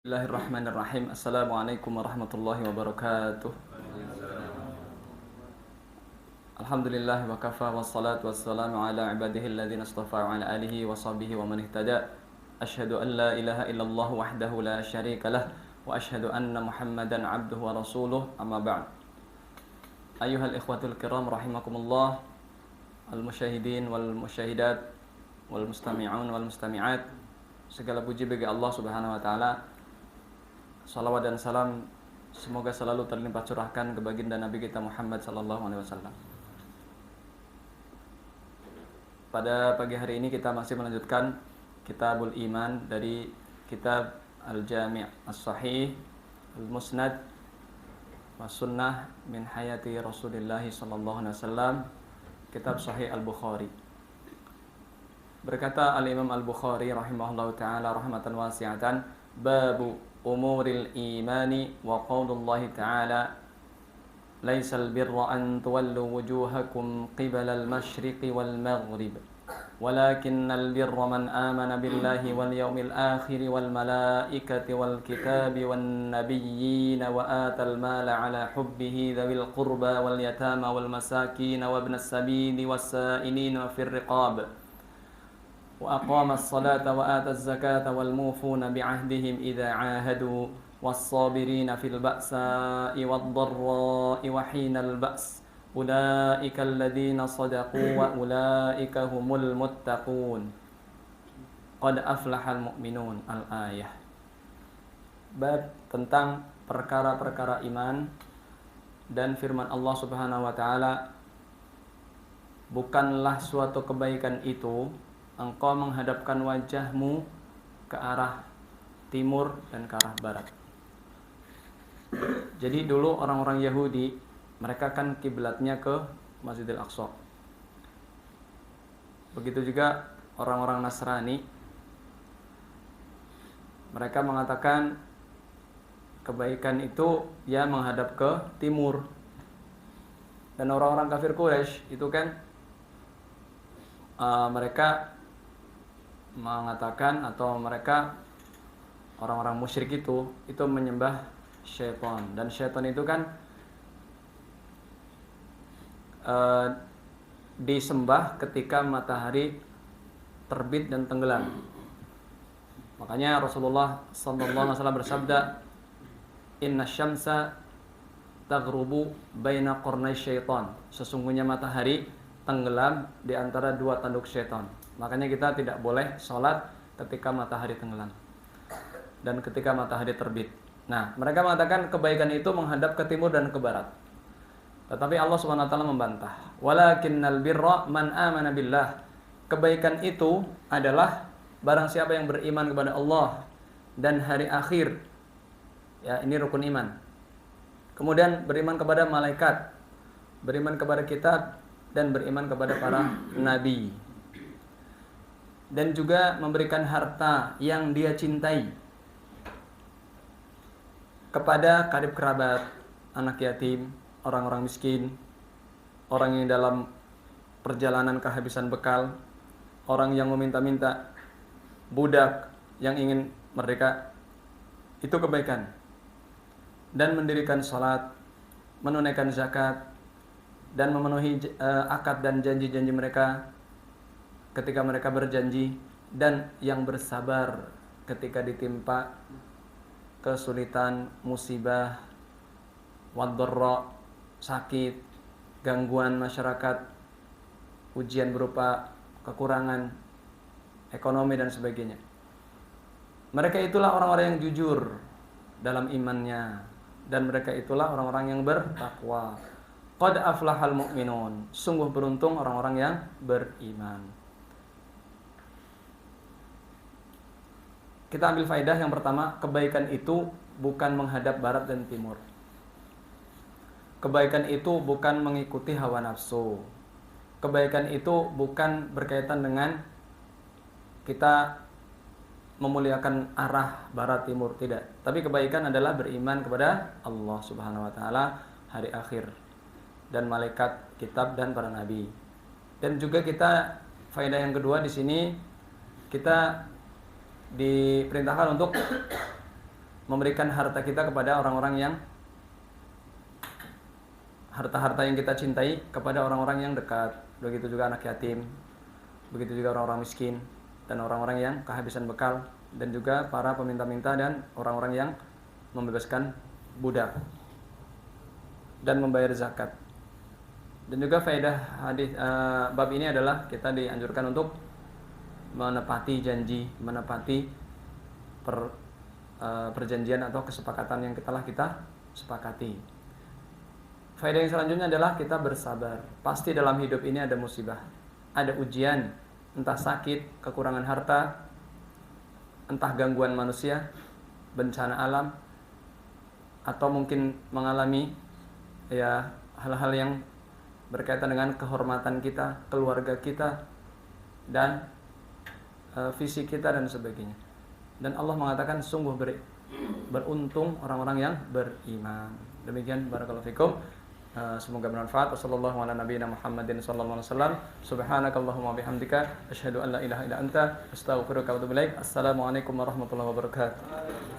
Bismillahirrahmanirrahim. Assalamualaikum warahmatullahi wabarakatuh. Alhamdulillah wa kafa wassalatu wassalamu ala ibadihi alladhina istafa wa ala alihi wa sahbihi wa man ihtada. Asyhadu an la ilaha illallah wahdahu la syarika lah wa asyhadu anna Muhammadan abduhu wa rasuluh. Amma ba'd. Ayyuhal ikhwatul kiram rahimakumullah, al musyahidin wal musyahidat wal mustami'un wal mustami'at. Segala puji bagi Allah Subhanahu wa taala. Salawat dan salam semoga selalu terlimpah curahkan ke baginda Nabi kita Muhammad sallallahu alaihi wasallam. Pada pagi hari ini kita masih melanjutkan Kitabul Iman dari kitab Al-Jami' As-Sahih Al-Musnad wa Sunnah min Hayati Rasulillah sallallahu alaihi wasallam, kitab Sahih Al-Bukhari. Berkata Al-Imam Al-Bukhari rahimahullahu taala rahmatan wasi'atan, babu umuril imani wa qaulullahi ta'ala laisal birra an tuwallu wujuhakum qibala al-masyriqi wal maghrib walakinnal birra man amana billahi wal yawmil akhir wal malaikati wal kitabi wan nabiyyin wa atal mala ala hubbihi dhawil qurba wal yatama wal masakin wa ibnas sabili was sa'ilin wa fir riqab وأقام الصلاة وآتى الزكاة والموفون بعهدهم إذا عاهدوا والصابرين في البأساء والضراء وحين البأس أولئك الذين صدقوا وأولئك هم المتقون قد أفلح المؤمنون. Al-ayah. Bab tentang perkara-perkara iman dan firman Allah Subhanahu wa taala, bukanlah suatu kebaikan itu engkau menghadapkan wajahmu ke arah timur dan ke arah barat. Jadi dulu orang-orang Yahudi, mereka kan kiblatnya ke Masjidil Aqsa. Begitu juga orang-orang Nasrani, mereka mengatakan kebaikan itu ya menghadap ke timur. Dan orang-orang kafir Quraisy itu kan mereka mengatakan, atau mereka orang-orang musyrik itu menyembah syaitan, dan syaitan itu kan disembah ketika matahari terbit dan tenggelam. Makanya Rasulullah sallallahu alaihi wasallam bersabda, inna syamsa taghrubu baina qarnay syaitan, sesungguhnya matahari tenggelam di antara dua tanduk syaitan. Makanya kita tidak boleh sholat ketika matahari tenggelam dan ketika matahari terbit. Nah, mereka mengatakan kebaikan itu menghadap ke timur dan ke barat. Tetapi Allah Subhanahu wa taala membantah. Walakinnal birra man amana billah. Kebaikan itu adalah barang siapa yang beriman kepada Allah dan hari akhir. Ya, ini rukun iman. Kemudian beriman kepada malaikat, beriman kepada kitab, dan beriman kepada para nabi. Dan juga memberikan harta yang dia cintai kepada karib kerabat, anak yatim, orang-orang miskin, orang yang dalam perjalanan kehabisan bekal, orang yang meminta-minta, budak yang ingin merdeka. Itu kebaikan. Dan mendirikan salat, menunaikan zakat, dan memenuhi akad dan janji-janji mereka ketika mereka berjanji, dan yang bersabar ketika ditimpa kesulitan, musibah, wadharra, sakit, gangguan masyarakat, ujian berupa kekurangan ekonomi dan sebagainya. Mereka itulah orang-orang yang jujur dalam imannya, dan mereka itulah orang-orang yang bertakwa. Qad aflahal mu'minun, sungguh beruntung orang-orang yang beriman. Kita ambil faedah yang pertama, kebaikan itu bukan menghadap barat dan timur. Kebaikan itu bukan mengikuti hawa nafsu. Kebaikan itu bukan berkaitan dengan kita memuliakan arah barat timur, tidak. Tapi kebaikan adalah beriman kepada Allah Subhanahu wa taala, hari akhir, dan malaikat, kitab, dan para nabi. Dan juga kita faedah yang kedua di sini, kita diperintahkan untuk memberikan harta kita kepada orang-orang yang harta-harta yang kita cintai kepada orang-orang yang dekat. Begitu juga anak yatim, begitu juga orang-orang miskin dan orang-orang yang kehabisan bekal, dan juga para peminta-minta dan orang-orang yang membebaskan budak dan membayar zakat. Dan juga faedah hadis bab ini adalah kita dianjurkan untuk menepati janji, menepati perjanjian atau kesepakatan yang telah kita sepakati. Faedah yang selanjutnya adalah kita bersabar. Pasti dalam hidup ini ada musibah, ada ujian, entah sakit, kekurangan harta, entah gangguan manusia, bencana alam, atau mungkin mengalami ya hal-hal yang berkaitan dengan kehormatan kita, keluarga kita, dan fisik kita dan sebagainya. Dan Allah mengatakan sungguh beruntung orang-orang yang beriman. Demikian, barakallahu fikum. Semoga bermanfaat. Wassallallahu ala nabiyina Muhammadin sallallahu alaihi wasallam. Subhanakallahumma bihamdika asyhadu an la ilaha illa anta astaghfiruka wa atubu ilaik. Assalamualaikum warahmatullahi wabarakatuh.